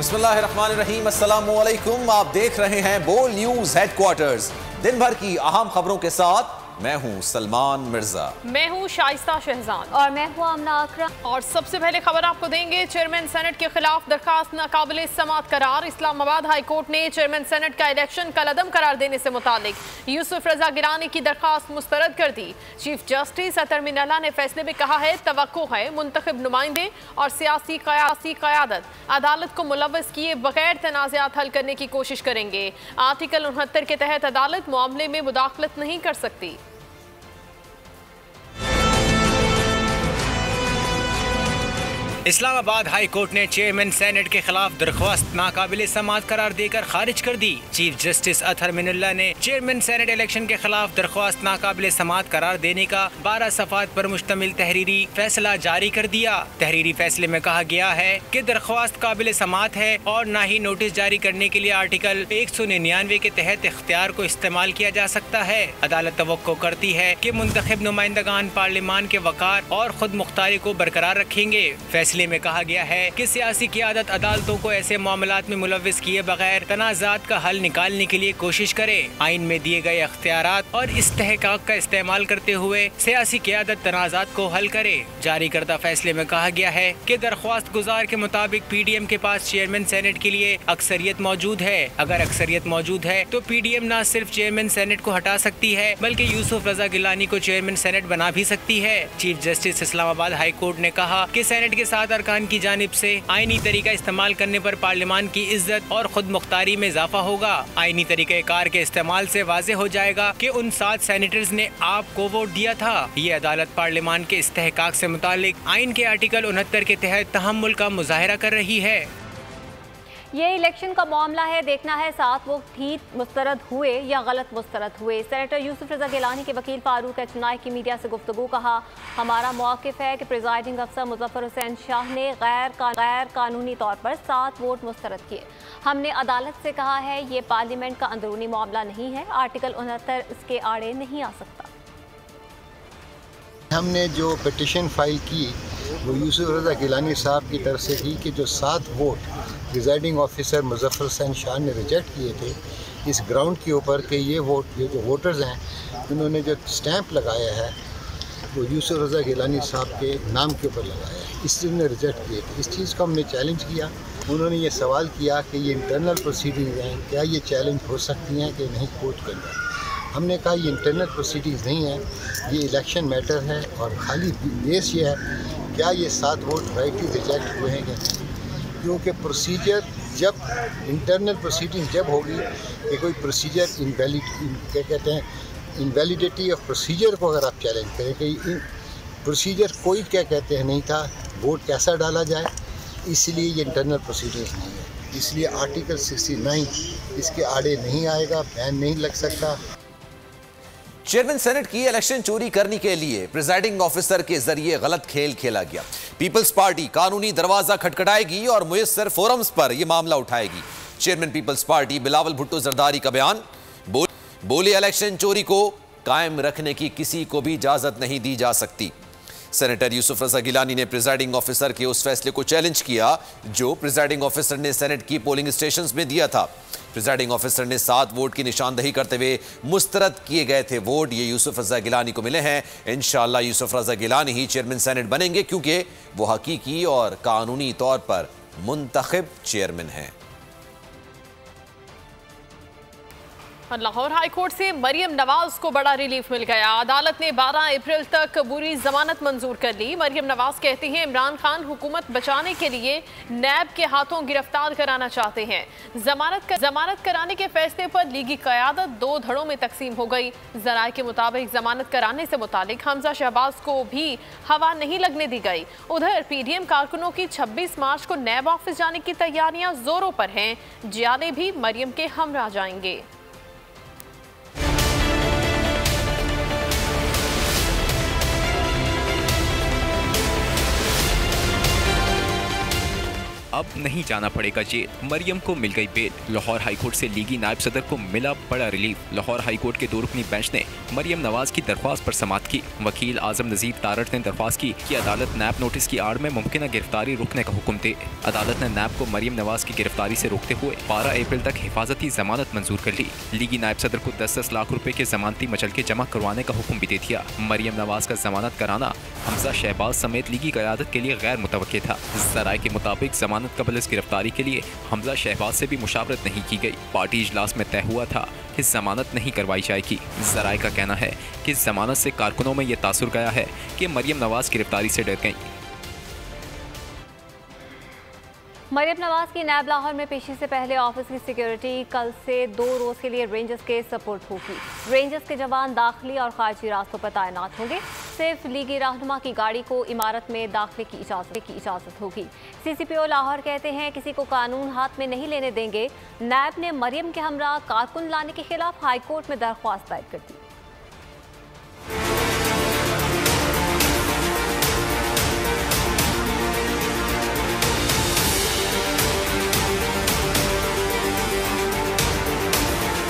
बिस्मिल्लाहिर्रहमानिर्रहीम, अस्सलामुअलैकुम। आप देख रहे हैं बोल न्यूज हेडक्वार्टर्स। दिन भर की अहम खबरों के साथ मैं हूं सलमान मिर्जा। मैं हूं शाइस्ता शहजाद और मैं हूं आमना अकरम। और सबसे पहले खबर आपको देंगे। चेयरमैन सेनेट के खिलाफ दरखास्त नाकाबिले समाअत करार। इस्लामाबाद हाई कोर्ट ने चेयरमैन सेनेट का इलेक्शन कलअदम करार देने से मुतालिक यूसुफ रजा गिलानी की दरखास्त मुस्तरद कर दी। चीफ जस्टिस अतर मिनल्ला ने फैसले में कहा है तवक्को है मुंतखब नुमाइंदे और सियासी क़यादत अदालत को मुलव्वस किए बगैर तनाज़ात हल करने की कोशिश करेंगे। आर्टिकल 69 के तहत अदालत मामले में मुदाखलत नहीं कर सकती। इस्लामाबाद हाई कोर्ट ने चेयरमैन सेनेट के खिलाफ दरख्वास्त नाकाबिले समाअत करार देकर खारिज कर दी। चीफ जस्टिस अतर मिनल्ला ने चेयरमैन सेनेट इलेक्शन के खिलाफ दरख्वास्त नाकाबिले समाअत करार देने का 12 सफ़ात पर मुश्तमिल तहरीरी फैसला जारी कर दिया। तहरीरी फैसले में कहा गया है कि दरख्वास्त काबिल समाअत है और न ही नोटिस जारी करने के लिए आर्टिकल 199 के तहत इख्तियार को इस्तेमाल किया जा सकता है। अदालत तवक्को करती है कि मुंतखब नुमाइंदगान पार्लिमान के वकार और खुद मुख्तारी को बरकरार रखेंगे। फैसले में कहा गया है कि सियासी क़यादत अदालतों को ऐसे मामलात में मुलव्वस किए बगैर तनाज़ात का हल निकालने के लिए कोशिश करे। आइन में दिए गए अख्तियारात और इस्तेहकाक का इस्तेमाल करते हुए सियासी क़यादत तनाज़ात को हल करे। जारी करदा फैसले में कहा गया है कि दरख्वास्त गुजार के मुताबिक PDM के पास चेयरमैन सेनेट के लिए अक्सरियत मौजूद है। अगर अक्सरियत मौजूद है तो PDM न सिर्फ चेयरमैन सेनेट को हटा सकती है बल्कि यूसुफ रजा गिलानी को चेयरमैन सेनेट बना भी सकती है। Chief justice Islamabad high court ने कहा कि सेनेट के साथ अरकान की जानिब से आईनी तरीका इस्तेमाल करने पर पार्लियामान की इज्जत और खुद मुख्तारी में इजाफा होगा। आईनी तरीके कार के इस्तेमाल से वाज़ेह हो जाएगा कि उन 7 सेनेटर्स ने आपको वोट दिया था। ये अदालत पार्लियामान के इस्तेहकाक से मुतालिक आइन के आर्टिकल 69 के तहत तहम्मुल का मुजाहिरा कर रही है। ये इलेक्शन का मामला है, देखना है 7 वोट ठीक मुस्तरद हुए या गलत मुस्तरद हुए। सेनेटर यूसुफ रजा गिलानी के वकील फारूक एच नाइक की मीडिया से गुफ्तगू। कहा हमारा मौक़िफ़ है कि प्रिजाइडिंग अफसर मुज़फ़्फ़र हुसैन शाह ने गैर कानूनी तौर पर 7 वोट मुस्तरद किए। हमने अदालत से कहा है ये पार्लियामेंट का अंदरूनी मामला नहीं है, आर्टिकल 69 इसके आड़े नहीं आ सकता। हमने जो पिटिशन फाइल की वो यूसुफ रजा गिलानी साहब की तरफ से थी कि जो 7 vote presiding officer Muzaffar Hussain Shah ने रिजेक्ट किए थे इस ग्राउंड के ऊपर कि ये जो वोटर्स हैं उन्होंने जो स्टैंप लगाया है वो यूसुफ रजा गिलानी साहब के नाम के ऊपर लगाया है, इसलिए उन्होंने रिजेक्ट किए थे। इस चीज़ को हमने चैलेंज किया। उन्होंने ये सवाल किया कि ये इंटरनल प्रोसीडिंग्स हैं, क्या ये चैलेंज हो सकती हैं कि नहीं कोर्ट के अंदर। हमने कहा ये इंटरनल प्रोसीडिंग्स नहीं है, ये इलेक्शन मैटर है और खाली बेस ये है क्या ये 7 वोट राइटली रिजेक्ट हुए हैं क्या नहीं। क्योंकि प्रोसीजर जब इंटरनल प्रोसीडिंग जब होगी कि कोई प्रोसीजर क्या कहते हैं इनवैलिडिटी ऑफ प्रोसीजर को अगर आप चैलेंज करें कि प्रोसीजर कोई क्या कहते हैं नहीं था, वोट कैसा डाला जाए, इसलिए ये इंटरनल प्रोसीडिंग्स नहीं है। इसलिए आर्टिकल 69 इसके आड़े नहीं आएगा, बैन नहीं लग सकता। चेयरमैन सेनेट की इलेक्शन चोरी करने के लिए प्रिजाइडिंग ऑफिसर के जरिए गलत खेल खेला गया। पीपल्स पार्टी कानूनी दरवाजा खटखटाएगी और मुयस्सर फोरम्स पर यह मामला उठाएगी। Chairman peoples party Bilawal Bhutto Zardari का बयान, बोले इलेक्शन चोरी को कायम रखने की किसी को भी इजाजत नहीं दी जा सकती। सेनेटर यूसुफ रजा गिलानी ने प्रिजाइडिंग ऑफिसर के उस फैसले को चैलेंज किया जो प्रिजाइडिंग ऑफिसर ने सेनेट की पोलिंग स्टेशंस में दिया था। प्रिजाइडिंग ऑफिसर ने 7 वोट की निशानदही करते हुए मुस्तरद किए गए थे वोट ये यूसुफ रजा गिलानी को मिले हैं। इंशाअल्लाह यूसुफ रजा गिलानी ही चेयरमैन सेनेट बनेंगे क्योंकि वो हकीकी और कानूनी तौर पर मुंतखब चेयरमैन हैं। लाहौर हाई कोर्ट से मरियम नवाज को बड़ा रिलीफ मिल गया। अदालत ने 12 अप्रैल तक बुरी जमानत मंजूर कर ली। मरियम नवाज कहती हैं इमरान खान हुकूमत बचाने के लिए नैब के हाथों गिरफ्तार कराना चाहते हैं। जमानत कराने के फैसले पर लीगी क़यादत 2 धड़ों में तकसीम हो गई। जराये के मुताबिक जमानत कराने से मुतालिक हमजा शहबाज को भी हवा नहीं लगने दी गई। उधर PDM कारकुनों की 26 मार्च को नैब ऑफिस जाने की तैयारियां जोरों पर हैं। जियाले भी मरियम के हमरा जाएंगे। अब नहीं जाना पड़ेगा जेल। मरियम को मिल गई बेल। लाहौर हाईकोर्ट से लीगी नायब सदर को मिला बड़ा रिलीफ। लाहौर हाईकोर्ट के 2 रुकनी बेंच ने मरियम नवाज की दरख्वास्त पर समाअत की। वकील आजम नजीर तारड़ ने दरख्वास्त की कि अदालत नैब नोटिस की आड़ में मुमकिन गिरफ्तारी रोकने का हुक्म दे। अदालत ने नैब को मरियम नवाज की गिरफ्तारी से रोकते हुए 12 अप्रैल तक हिफाजती जमानत मंजूर कर ली। लीगी नायब सदर को 10-10 लाख रुपए के जमानती मचलके जमा करवाने का हुक्म भी दे दिया। मरियम नवाज का जमानत कराना हमजा शहबाज समेत लीगी क़यादत के लिए गैर मुतवक्किल था। ज़राए के मुताबिक जमानत कबल इस गिरफ्तारी के लिए हमजा शहबाज से भी मुशावरत नहीं की गई। पार्टी इजलास में तय हुआ था कि जमानत नहीं करवाई जाएगी। ज़राए का कहना है कि जमानत से कारकुनों में यह तासुर गया है कि मरियम नवाज गिरफ्तारी से डर गईं। मरियम नवाज की नैब लाहौर में पेशी से पहले ऑफिस की सिक्योरिटी कल से 2 रोज के लिए रेंजर्स के सपोर्ट होगी। रेंजर्स के जवान दाखिली और खारजी रास्तों पर तैनात होंगे। सिर्फ लीगी रहनुमा की गाड़ी को इमारत में दाखिले की इजाज़त होगी। CCPO लाहौर कहते हैं किसी को कानून हाथ में नहीं लेने देंगे। नैब ने मरियम के हमरा कारकुन लाने के खिलाफ हाईकोर्ट में दरख्वास्त दायर कर दी।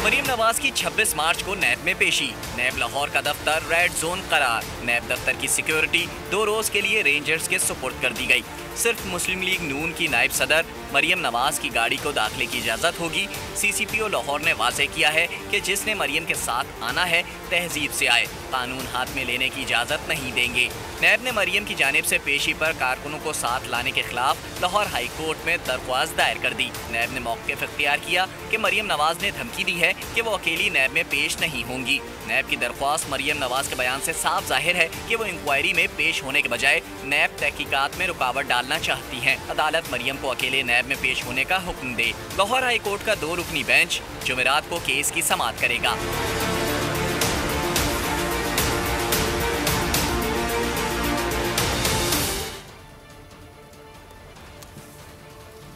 मरियम नवाज की 26 मार्च को नैब में पेशी। नैब लाहौर का दफ्तर रेड जोन करार। नैब दफ्तर की सिक्योरिटी 2 रोज के लिए रेंजर्स के सुपुर्द कर दी गई। सिर्फ मुस्लिम लीग नून की नायब सदर मरियम नवाज की गाड़ी को दाखिले की इजाज़त होगी। CCPO लाहौर ने वाज़ेह किया है कि जिसने मरियम के साथ आना है तहजीब से आए, कानून हाथ में लेने की इजाज़त नहीं देंगे। नैब ने मरियम की जानिब से पेशी पर कारकुनों को साथ लाने के खिलाफ लाहौर हाई कोर्ट में दरख्वास्त दायर कर दी। नैब ने मौक़िफ़ इख्तियार किया कि मरियम नवाज ने धमकी दी है कि वो अकेली नैब में पेश नहीं होंगी। नैब की दरख्वास्त मरियम नवाज के बयान से साफ जाहिर है कि वो इंक्वायरी में पेश होने के बजाय नैब तहकीकात में रुकावट डालना चाहती हैं। अदालत मरियम को अकेले नैब में पेश होने का हुक्म दे। लाहौर हाई कोर्ट का 2 रुकनी बेंच जुमेरात को केस की समाअत करेगा।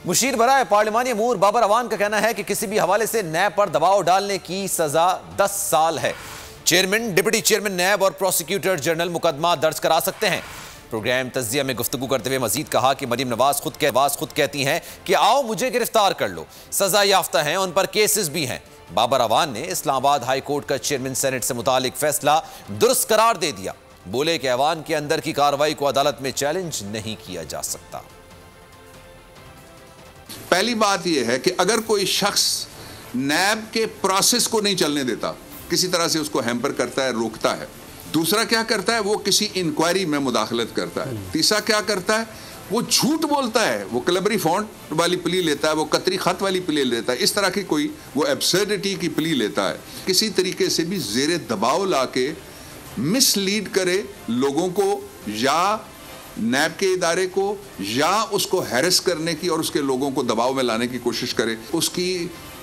मुशीर बराए पार्लिमानी अमूर बाबर अवान का कहना है कि किसी भी हवाले से नैब पर दबाव डालने की सजा 10 साल है। चेयरमैन, डिप्टी चेयरमैन नैब और प्रोसिक्यूटर जनरल मुकदमा दर्ज करा सकते हैं। प्रोग्राम तज्जिया में गुफ्तगू करते हुए मजीद कहा कि मरियम नवाज खुद कहती हैं कि आओ मुझे गिरफ्तार कर लो, सजा याफ्ता हैं, उन पर केसेस भी हैं। बाबर अवान ने इस्लामाबाद हाई कोर्ट का चेयरमैन सेनेट से मुतालिक फैसला दुरुस्त करार दे दिया। बोले कि ऐवान के अंदर की कार्रवाई को अदालत में चैलेंज नहीं किया जा सकता। पहली बात यह है कि अगर कोई शख्स नैब के प्रोसेस को नहीं चलने देता, किसी तरह से उसको हैम्पर करता है, रोकता है। दूसरा क्या करता है, वो किसी इंक्वायरी में मुदाखलत करता है। तीसरा क्या करता है, वो झूठ बोलता है, वो क्लबरी फॉन्ट वाली प्ली लेता है, वो कतरी खत वाली प्ली लेता है, इस तरह की कोई वो एब्सर्डिटी की प्ली लेता है। किसी तरीके से भी जेरे दबाव ला के मिसलीड करे लोगों को या नैब के इदारे को, या उसको हैरेस करने की और उसके लोगों को दबाव में लाने की कोशिश करे, उसकी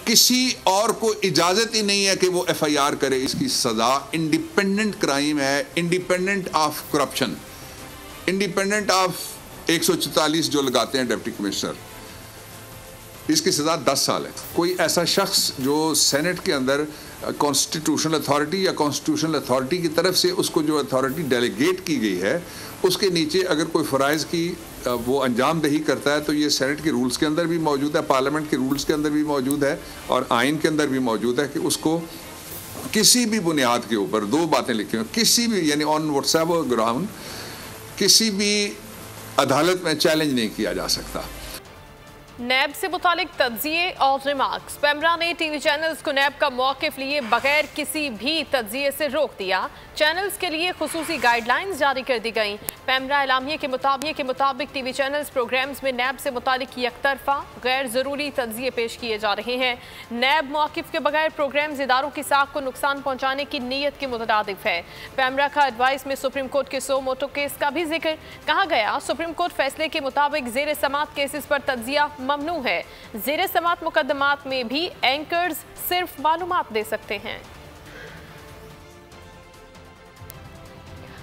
किसी और को इजाजत ही नहीं है कि वो FIR करे। इसकी सजा इंडिपेंडेंट क्राइम है, independent of corruption, independent of 144 जो लगाते हैं डिप्टी कमिश्नर, इसकी सजा 10 साल है। कोई ऐसा शख्स जो सेनेट के अंदर कॉन्स्टिट्यूशनल अथॉरिटी या कॉन्स्टिट्यूशनल अथॉरिटी की तरफ से उसको जो अथॉरिटी डेलीगेट की गई है, उसके नीचे अगर कोई फ़राइज़ की वो अंजाम दही करता है, तो ये सेनेट के रूल्स के अंदर भी मौजूद है, पार्लियामेंट के रूल्स के अंदर भी मौजूद है और आइन के अंदर भी मौजूद है कि उसको किसी भी बुनियाद के ऊपर 2 बातें लिखी हुई, किसी भी यानी ऑन व्हाट्सएवर ग्राउंड किसी भी अदालत में चैलेंज नहीं किया जा सकता। नैब से मुतालिक तज्जिए और रिमार्क्स। पैमरा ने टीवी चैनल्स को नैब का मौक़िफ़ लिए बगैर किसी भी तज्जिए से रोक दिया। चैनल्स के लिए खुसूसी गाइडलाइंस जारी कर दी गई। पैमरा एलामिया के मुताबिक टीवी चैनल्स प्रोग्राम्स में नैब से मुतालिक यकतरफा गैर ज़रूरी तज्जिए पेश किए जा रहे हैं। नैब मौक़िफ़ के बगैर प्रोग्राम्स इदारों की साख को नुकसान पहुँचाने की नीयत के मुताबिक है। पैमरा का एडवाइस में सुप्रीम कोर्ट के सो मोटो केस का भी जिक्र। कहा गया, सुप्रीम कोर्ट फैसले के मुताबिक ज़ेर समात केसेस पर तज्जिया ममनू है। ज़ेर समात मुकदमात में भी एंकर्स सिर्फ मालूमात दे सकते हैं।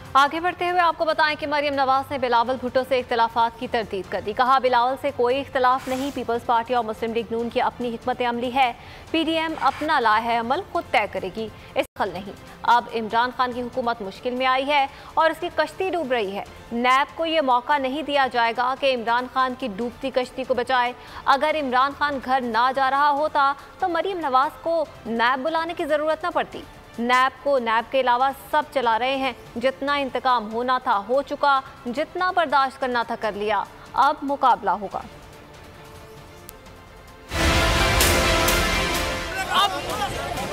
आगे बढ़ते हुए आपको बताएं कि मरियम नवाज ने बिलावल भुट्टो से इख्तलाफात की तरदीद कर दी। कहा, बिलावल से कोई इख्तलाफ नहीं, पीपल्स पार्टी और मुस्लिम लीग नून की अपनी हिकमत अमली है, पीडीएम अपना लाहे अमल खुद तय करेगी, इस खल नहीं। अब इमरान खान की हुकूमत मुश्किल में आई है और इसकी कश्ती डूब रही है। नैब को ये मौका नहीं दिया जाएगा कि इमरान खान की डूबती कश्ती को बचाए। अगर इमरान खान घर ना जा रहा होता तो मरियम नवाज को नैब बुलाने की ज़रूरत न पड़ती। नैब को नैब के अलावा सब चला रहे हैं। जितना इंतकाम होना था हो चुका, जितना बर्दाश्त करना था कर लिया, अब मुकाबला होगा। अब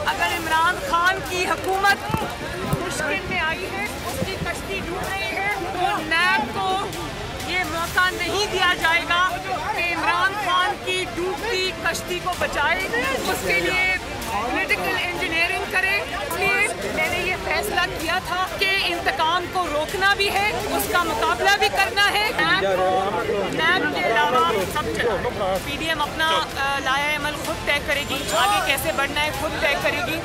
अगर इमरान खान की हुकूमत मुश्किल में आई है, उसकी कश्ती डूब रही है, तो नैब को ये मौका नहीं दिया जाएगा कि इमरान खान की डूबती कश्ती को बचाए। उसके लिए पॉलिटिकल इंजीनियरिंग करें। इसलिए मैंने ये फैसला किया था कि इंतकाम को रोकना भी है, उसका मुकाबला भी करना है। नैब के अलावा सब चला, पीडीएम अपना लाया अमल खुद तय करेगी, आगे कैसे बढ़ना है खुद तय करेगी।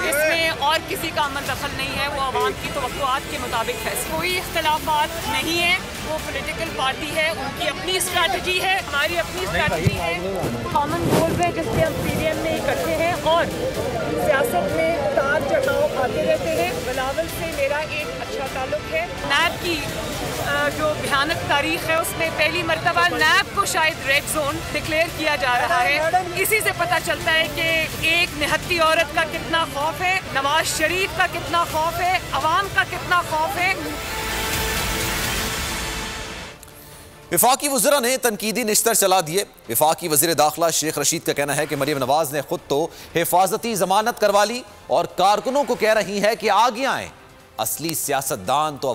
इसमें और किसी का अमल दखल नहीं है, वो आवाम की तवक्कुआत के मुताबिक फैसला। कोई इख्तलाफात नहीं है, वो पॉलिटिकल पार्टी है, उनकी अपनी स्ट्रैटेजी है, हमारी अपनी स्ट्रैटेजी है। कॉमन गोल है जिससे हम पीडीएम में इकट्ठे हैं और सियासत में उतार चढ़ाव आते रहते हैं। बिलावल से मेरा एक अच्छा ताल्लुक है। नैब की जो भयानक तारीख है उसमें पहली मरतबा नैब को शायद रेड जोन डिक्लेयर किया जा रहा है। इसी से पता चलता है कि एक निहत्ती औरत का कितना खौफ है, नवाज शरीफ का कितना खौफ है, अवाम का कितना खौफ है। विफाकी वज़ीरा ने तनकीदी निश्तर चला दिए। विफाकी वज़ीर दाखिला शेख रशीद का कहना है कि मरियम नवाज ने खुद तो हिफाजती जमानत करवा ली और कारकुनों को कह रही है कि आगे आएं। असली सियासतदान तो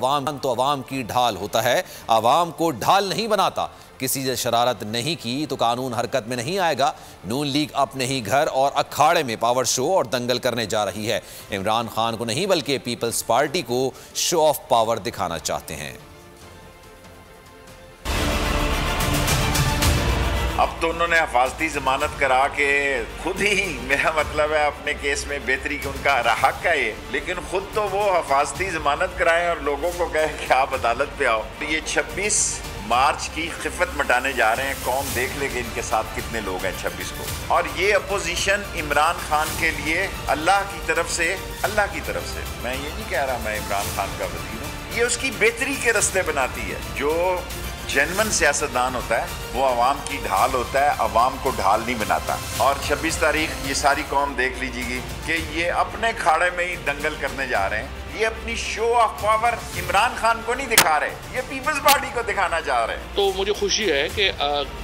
अवाम की ढाल होता है, अवाम को ढाल नहीं बनाता। किसी ने शरारत नहीं की तो कानून हरकत में नहीं आएगा। नून लीग अपने ही घर और अखाड़े में पावर शो और दंगल करने जा रही है। इमरान खान को नहीं बल्कि पीपल्स पार्टी को शो ऑफ पावर दिखाना चाहते हैं। अब तो उन्होंने हिफाजती जमानत करा के खुद ही, मेरा मतलब है अपने केस में बेहतरी की उनका हक है ये, लेकिन खुद तो वो हिफाजती जमानत कराएं और लोगों को कहे कि आप अदालत पे आओ। ये 26 मार्च की खिफत मटाने जा रहे हैं। कौम देख लेंगे इनके साथ कितने लोग हैं 26 को। और ये अपोजिशन इमरान खान के लिए अल्लाह की तरफ से, मैं ये नहीं कह रहा मैं इमरान खान का वज़ीर हूँ, ये उसकी बेहतरी के रास्ते बनाती है। जो जेन्युइन सियासतदान होता है वो आवाम की ढाल होता है, आवाम को ढाल नहीं बनाता। और 26 तारीख ये सारी कौम देख लीजिएगी कि ये अपने खाड़े में ही दंगल करने जा रहे हैं। ये अपनी show off power Imran Khan को नहीं दिखा रहे, ये पीपल्स पार्टी को दिखाना चाह रहे हैं। तो मुझे खुशी है कि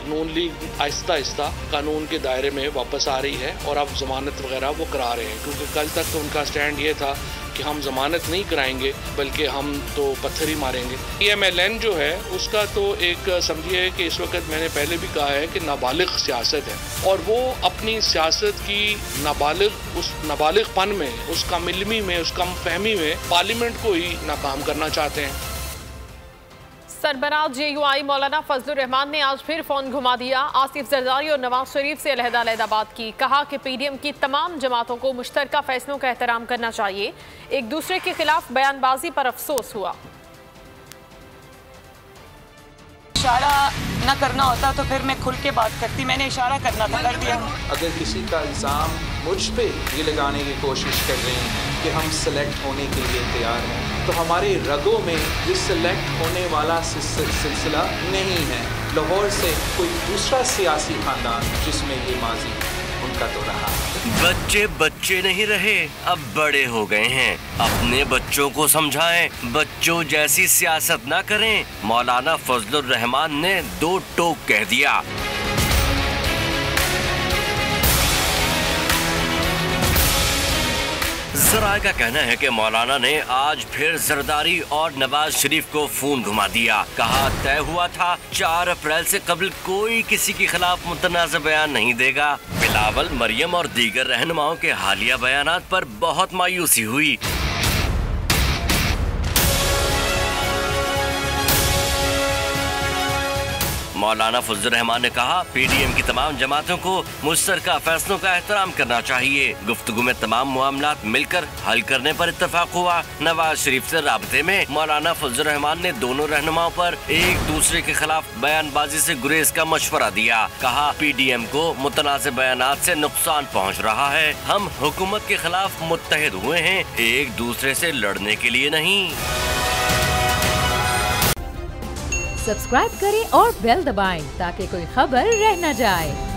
नून लीग आहिस्ता आहिस्ता कानून के दायरे में वापस आ रही है और अब जमानत वगैरह वो करा रहे हैं, क्योंकि कल तक तो उनका स्टैंड ये था कि हम जमानत नहीं कराएंगे बल्कि हम तो पत्थर ही मारेंगे। PMLN जो है उसका तो एक समझिए कि इस वक्त मैंने पहले भी कहा है कि नाबालिग सियासत है और वो अपनी सियासत की उस नाबालिगपन में, उस कमइल्मी में, उस कमफहमी में पार्लियामेंट को ही नाकाम करना चाहते हैं। सरबराह JUI मौलाना फजलुर रहमान ने आज फिर फोन घुमा दिया। आसिफ जरदारी और नवाज शरीफ से अलहदा बात की। कहा कि PDM की तमाम जमातों को मुश्तरका फैसलों का एहतराम करना चाहिए। एक दूसरे के खिलाफ बयानबाजी पर अफसोस हुआ। इशारा न करना होता तो फिर मैं खुल के बात करती, मैंने इशारा करना था, कर दिया। अगर किसी का इल्ज़ाम मुझ पे ये लगाने की कोशिश कर रहे हैं कि हम सेलेक्ट होने के लिए तैयार हैं, तो हमारे रगों में ये सेलेक्ट होने वाला सिलसिला नहीं है। लाहौर से कोई दूसरा सियासी खानदान जिसमें ये माजी उनका तो रहा। बच्चे नहीं रहे, अब बड़े हो गए हैं। अपने बच्चों को समझाएं, बच्चों जैसी सियासत ना करें। मौलाना फजलुर रहमान ने दो टोक कह दिया। जराए का कहना है कि मौलाना ने आज फिर जरदारी और नवाज शरीफ को फोन घुमा दिया। कहा तय हुआ था 4 अप्रैल से कबल कोई किसी के खिलाफ मुतनाज़ बयान नहीं देगा। बिलावल, मरियम और दीगर रहनुमाओं के हालिया बयानात पर बहुत मायूसी हुई। मौलाना फजल रहमान ने कहा, PDM की तमाम जमातों को मुश्तरका फैसलों का एहतराम करना चाहिए। गुफ्तगू में तमाम मामलात मिलकर हल करने पर इत्तेफाक हुआ। नवाज शरीफ से राबते में मौलाना फजल रहमान ने दोनों रहनुमाओं पर एक दूसरे के खिलाफ बयानबाजी से गुरेज का मशवरा दिया। कहा, PDM को मुतनाज़ बयानात से नुकसान पहुँच रहा है। हम हुकूमत के खिलाफ मुत्तहिद हुए हैं, एक दूसरे से लड़ने के लिए नहीं। सब्सक्राइब करें और बेल दबाएं ताकि कोई खबर रह न जाए।